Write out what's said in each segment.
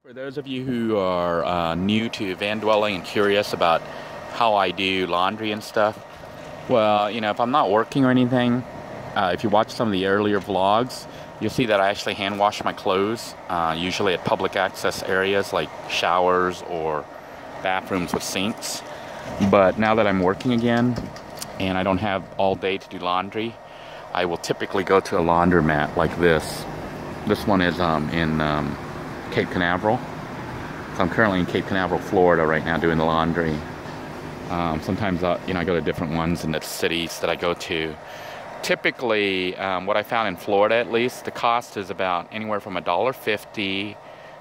For those of you who are new to van dwelling and curious about how I do laundry and stuff, well, if I'm not working or anything, if you watch some of the earlier vlogs, you'll see that I actually hand wash my clothes, usually at public access areas like showers or bathrooms with sinks. But now that I'm working again and I don't have all day to do laundry, I will typically go to a laundromat like this. This one is in Cape Canaveral. So I'm currently in Cape Canaveral, Florida right now doing the laundry. Sometimes I go to different ones in the cities that I go to. Typically, what I found in Florida at least, the cost is about anywhere from $1.50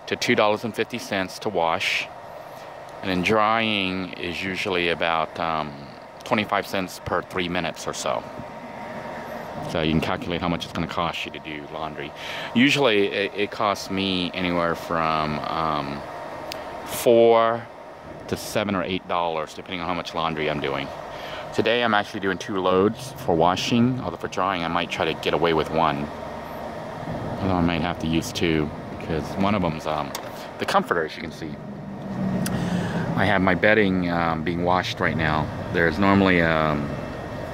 to $2.50 to wash. And then drying is usually about 25 cents per 3 minutes or so. So you can calculate how much it's going to cost you to do laundry. Usually it costs me anywhere from $4 to $7 or $8 depending on how much laundry I'm doing. Today I'm actually doing 2 loads for washing, although for drying I might try to get away with 1. Although I might have to use 2 because one of them's the comforter, as you can see. I have my bedding being washed right now. There's normally a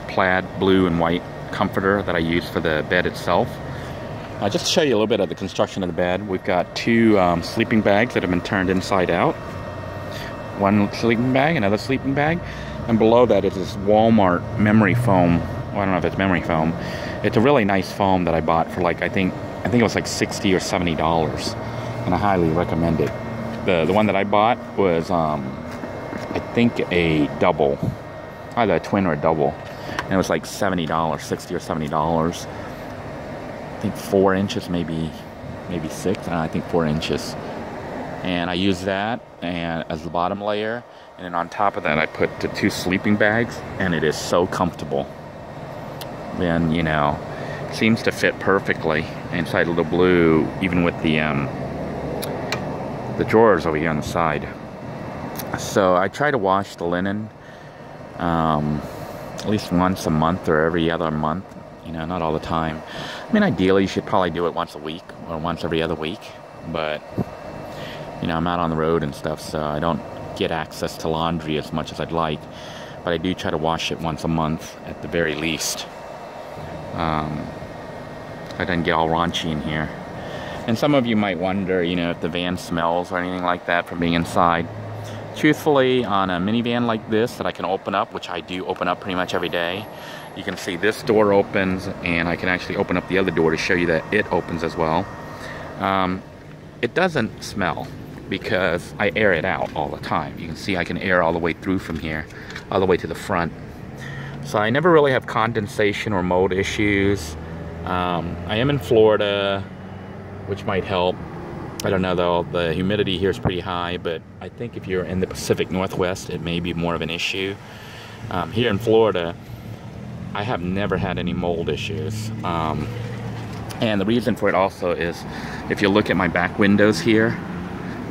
plaid blue and white comforter that I use for the bed itself. Just to show you a little bit of the construction of the bed, we've got 2 sleeping bags that have been turned inside out. One sleeping bag, another sleeping bag, and below that is this Walmart memory foam. Well, I don't know if it's memory foam. It's a really nice foam that I bought for I think it was like $60 or $70, and I highly recommend it. The one that I bought was I think a double, either a twin or a double, and it was like $70, $60 or $70. I think 4 inches, maybe 6. I think 4 inches. And I use that and as the bottom layer, and then on top of that I put the 2 sleeping bags, and it is so comfortable. Then seems to fit perfectly inside a little blue, even with the drawers over here on the side. So I try to wash the linen at least once a month or every other month. Not all the time. I mean, ideally you should probably do it once a week or once every other week, but I'm out on the road and stuff, so I don't get access to laundry as much as I'd like, but I do try to wash it once a month at the very least. I didn't get all raunchy in here. And some of you might wonder, if the van smells or anything like that from being inside. Truthfully, on a minivan like this that I can open up, which I do open up pretty much every day, you can see this door opens, and I can actually open up the other door to show you that it opens as well. It doesn't smell because I air it out all the time. You can see I can air all the way through from here, all the way to the front. So I never really have condensation or mold issues. I am in Florida, which might help. I don't know though, the humidity here is pretty high, but I think if you're in the Pacific Northwest, it may be more of an issue. Here in Florida, I have never had any mold issues. And the reason for it also is, if you look at my back windows here,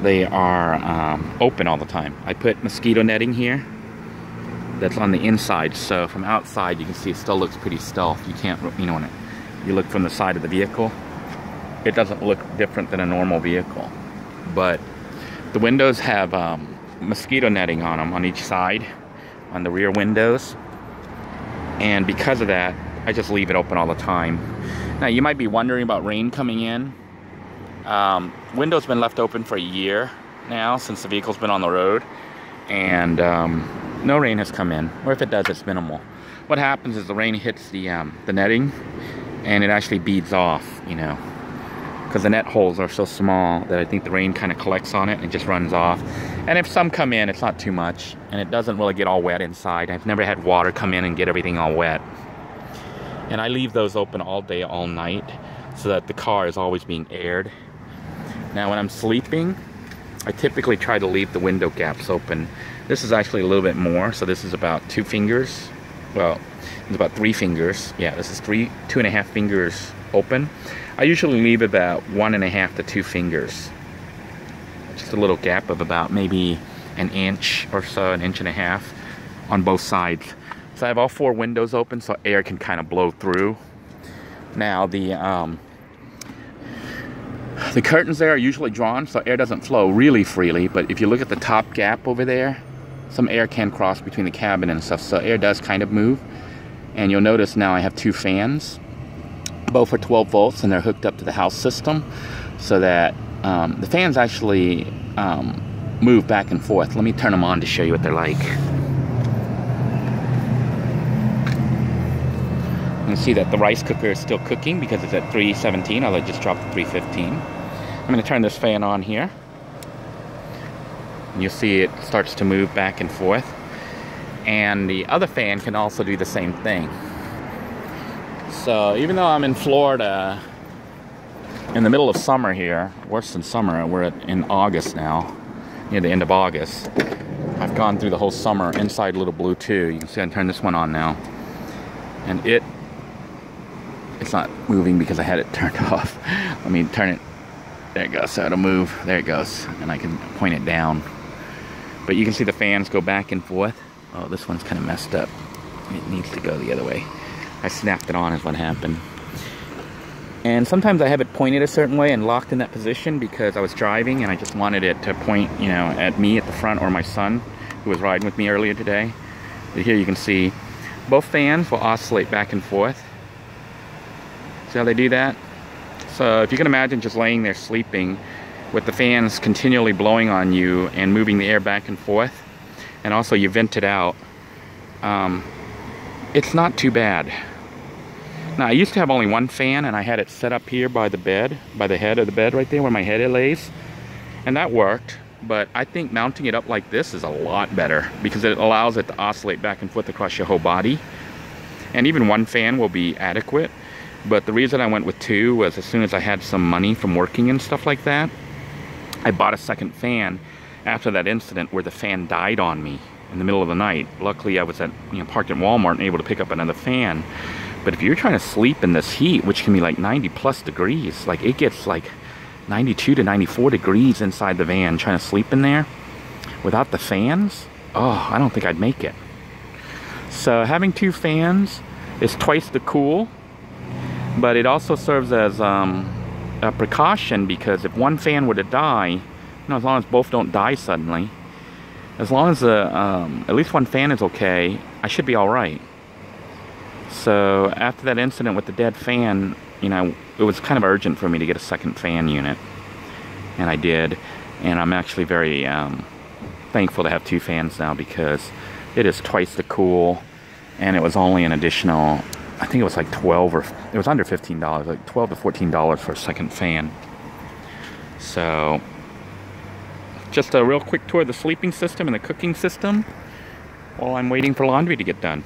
they are open all the time. I put mosquito netting here that's on the inside, so from outside you can see it still looks pretty stealth. You can't, when you look from the side of the vehicle, it doesn't look different than a normal vehicle. But the windows have mosquito netting on them on each side, on the rear windows. And because of that, I just leave it open all the time. Now you might be wondering about rain coming in. Window's been left open for a year now since the vehicle's been on the road. And no rain has come in. Or if it does, it's minimal. What happens is the rain hits the netting, and it actually beads off, because the net holes are so small that I think the rain kind of collects on it and just runs off. And if some come in, it's not too much, and it doesn't really get all wet inside. I've never had water come in and get everything all wet. And I leave those open all day, all night, so that the car is always being aired. Now when I'm sleeping, I typically try to leave the window gaps open. This is actually a little bit more, so this is about 2 fingers. Well, it's about 3 fingers. Yeah, this is 2.5 fingers open. I usually leave about 1.5 to 2 fingers. Just a little gap of about maybe an inch or so, 1.5 inches on both sides. So I have all 4 windows open so air can kind of blow through. Now the The curtains there are usually drawn so air doesn't flow really freely, but if you look at the top gap over there, some air can cross between the cabin and stuff, so air does kind of move. And you'll notice now I have 2 fans. Both are 12 volts and they're hooked up to the house system so that the fans actually move back and forth. Let me turn them on to show you what they're like. You can see that the rice cooker is still cooking because it's at 317, although I just dropped to 315. I'm going to turn this fan on here. And you'll see it starts to move back and forth. And the other fan can also do the same thing. So even though I'm in Florida in the middle of summer here, worse than summer, we're in August now, near the end of August. I've gone through the whole summer inside Little Blue too. You can see I can turn this one on now. And it's not moving because I had it turned off. Let me turn it. There it goes. So it'll move. There it goes. And I can point it down. But you can see the fans go back and forth. Oh, this one's kind of messed up. It needs to go the other way. I snapped it on is what happened. And sometimes I have it pointed a certain way and locked in that position because I was driving and I just wanted it to point, you know, at me at the front or my son who was riding with me earlier today. But here you can see both fans will oscillate back and forth. See how they do that? So if you can imagine just laying there sleeping with the fans continually blowing on you and moving the air back and forth, and also you vent it out, it's not too bad. Now I used to have only one fan and I had it set up here by the bed, by the head of the bed right there where my head lays, and that worked. But I think mounting it up like this is a lot better because it allows it to oscillate back and forth across your whole body. And even one fan will be adequate. But the reason I went with 2 was as soon as I had some money from working and stuff like that, I bought a second fan after that incident where the fan died on me in the middle of the night. Luckily I was parked at Walmart and able to pick up another fan. But if you're trying to sleep in this heat, which can be like 90+ degrees, like it gets like 92 to 94 degrees inside the van, trying to sleep in there without the fans, oh, I don't think I'd make it. So having 2 fans is twice the cool, but it also serves as a precaution because if one fan were to die, as long as both don't die suddenly, as long as at least one fan is okay, I should be all right. So after that incident with the dead fan, it was kind of urgent for me to get a second fan unit, and I did. And I'm actually very thankful to have 2 fans now because it is twice the cool, and it was only an additional, I think it was like it was under $15, like $12 to $14 for a second fan. So just a real quick tour of the sleeping system and the cooking system while I'm waiting for laundry to get done.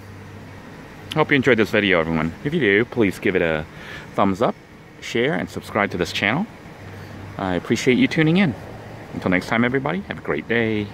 Hope you enjoyed this video, everyone. If you do, please give it a thumbs up, share, and subscribe to this channel. I appreciate you tuning in. Until next time, everybody, have a great day.